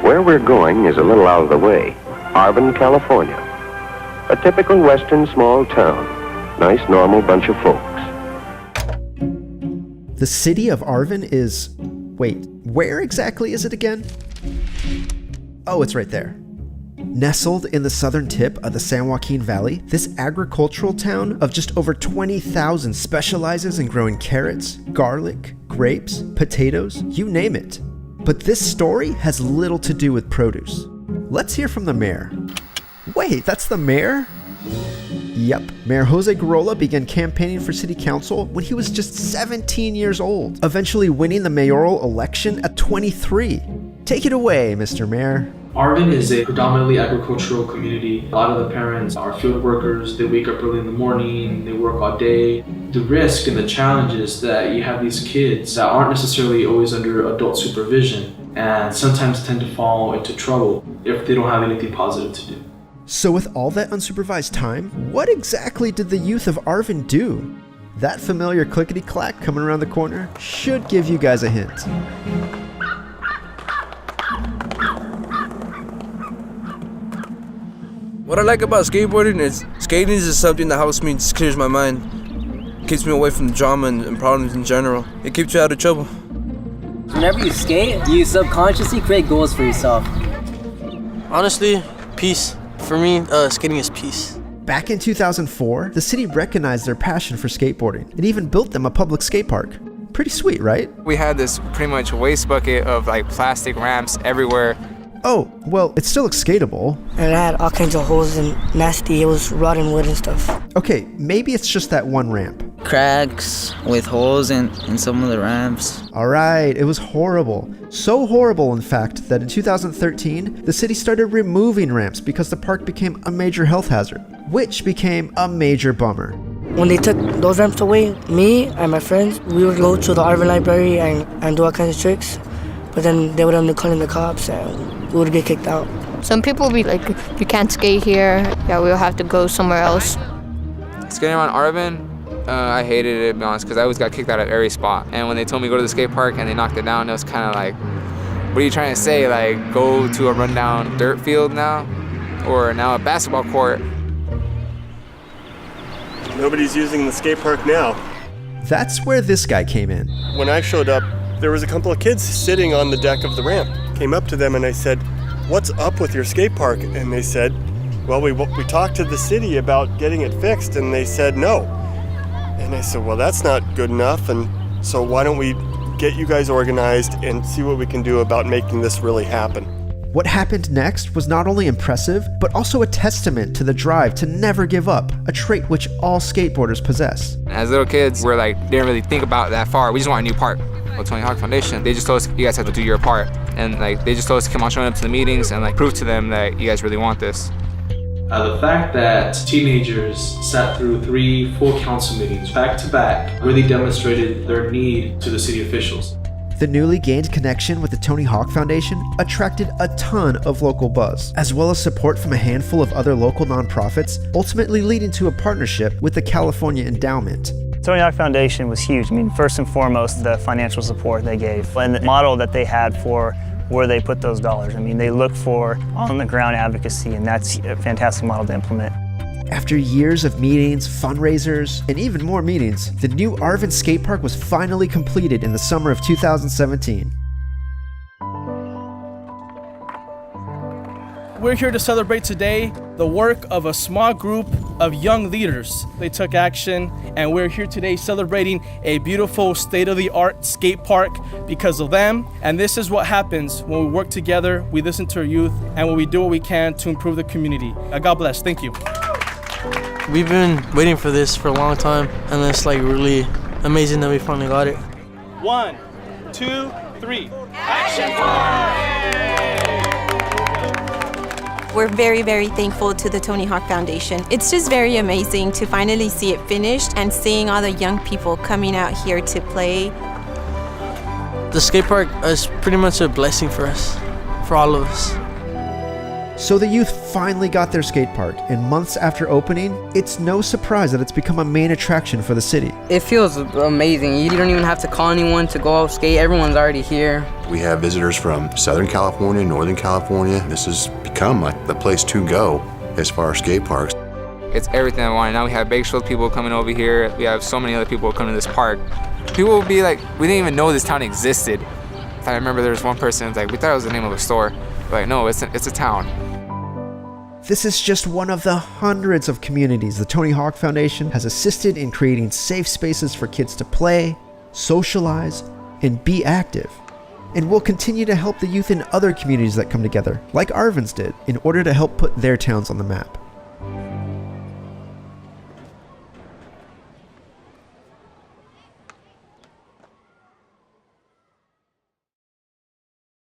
Where we're going is a little out of the way. Arvin, California. A typical western small town. Nice, normal bunch of folks. The city of Arvin is... Wait, where exactly is it again? Oh, it's right there. Nestled in the southern tip of the San Joaquin Valley, this agricultural town of just over 20,000 specializes in growing carrots, garlic, grapes, potatoes, you name it. But this story has little to do with produce. Let's hear from the mayor. Wait, that's the mayor? Yep, Mayor Jose Gurrola began campaigning for city council when he was just 17 years old, eventually winning the mayoral election at 23. Take it away, Mr. Mayor. Arvin is a predominantly agricultural community. A lot of the parents are field workers. They wake up early in the morning, they work all day. The risk and the challenges that you have these kids that aren't necessarily always under adult supervision and sometimes tend to fall into trouble if they don't have anything positive to do. So with all that unsupervised time, what exactly did the youth of Arvin do? That familiar clickety-clack coming around the corner should give you guys a hint. What I like about skateboarding is skating is something that helps me, just clears my mind. Keeps me away from the drama and problems in general. It keeps you out of trouble. Whenever you skate, you subconsciously create goals for yourself. Honestly, peace. For me, skating is peace. Back in 2004, the city recognized their passion for skateboarding and even built them a public skate park. Pretty sweet, right? We had this pretty much waste bucket of like plastic ramps everywhere. Oh, well, it still looks skatable. And it had all kinds of holes and nasty. It was rotten wood and stuff. Okay, maybe it's just that one ramp. Cracks with holes in some of the ramps. Alright, it was horrible. So horrible, in fact, that in 2013, the city started removing ramps because the park became a major health hazard, which became a major bummer. When they took those ramps away, me and my friends, we would go to the Arvin library and do all kinds of tricks. But then they would end up calling the cops and we would get kicked out. Some people would be like, you can't skate here. Yeah, we'll have to go somewhere else. Skating around Arvin, I hated it, to be honest, because I always got kicked out at every spot. And when they told me to go to the skate park and they knocked it down, it was kind of like, what are you trying to say? Like, go to a rundown dirt field now? Or now a basketball court? Nobody's using the skate park now. That's where this guy came in. When I showed up, there was a couple of kids sitting on the deck of the ramp. Came up to them and I said, "What's up with your skate park?" And they said, "Well, we talked to the city about getting it fixed," and they said no. And I said, "Well, that's not good enough, and so why don't we get you guys organized and see what we can do about making this really happen." What happened next was not only impressive, but also a testament to the drive to never give up, a trait which all skateboarders possess. As little kids, we're like, didn't really think about that far. We just want a new park. Well, Tony Hawk Foundation, they just told us, you guys have to do your part. And like, they just told us to come on showing up to the meetings and like prove to them that you guys really want this. The fact that teenagers sat through 3 full council meetings back to back really demonstrated their need to the city officials. The newly gained connection with the Tony Hawk Foundation attracted a ton of local buzz, as well as support from a handful of other local nonprofits, ultimately leading to a partnership with the California Endowment. Tony Hawk Foundation was huge. I mean, first and foremost, the financial support they gave and the model that they had for where they put those dollars. I mean, they look for on-the-ground advocacy, and that's a fantastic model to implement. After years of meetings, fundraisers, and even more meetings, the new Arvin skate park was finally completed in the summer of 2017. We're here to celebrate today the work of a small group of young leaders. They took action, and we're here today celebrating a beautiful state-of-the-art skate park because of them. And this is what happens when we work together, we listen to our youth, and when we do what we can to improve the community. God bless. Thank you. We've been waiting for this for a long time, and it's like really amazing that we finally got it. 1, 2, 3. Action Park! We're very, very thankful to the Tony Hawk Foundation. It's just very amazing to finally see it finished and seeing all the young people coming out here to play. The skate park is pretty much a blessing for us, for all of us. So the youth finally got their skate park, and months after opening, it's no surprise that it's become a main attraction for the city. It feels amazing. You don't even have to call anyone to go out skate. Everyone's already here. We have visitors from Southern California, Northern California. This has become like the place to go as far as skate parks. It's everything I wanted. Now we have Bakersfield people coming over here. We have so many other people coming to this park. People will be like, we didn't even know this town existed. I remember there was one person who was like, we thought it was the name of a store. But like, no, it's a town. This is just one of the hundreds of communities the Tony Hawk Foundation has assisted in creating safe spaces for kids to play, socialize, and be active. And we'll continue to help the youth in other communities that come together, like Arvin's did, in order to help put their towns on the map.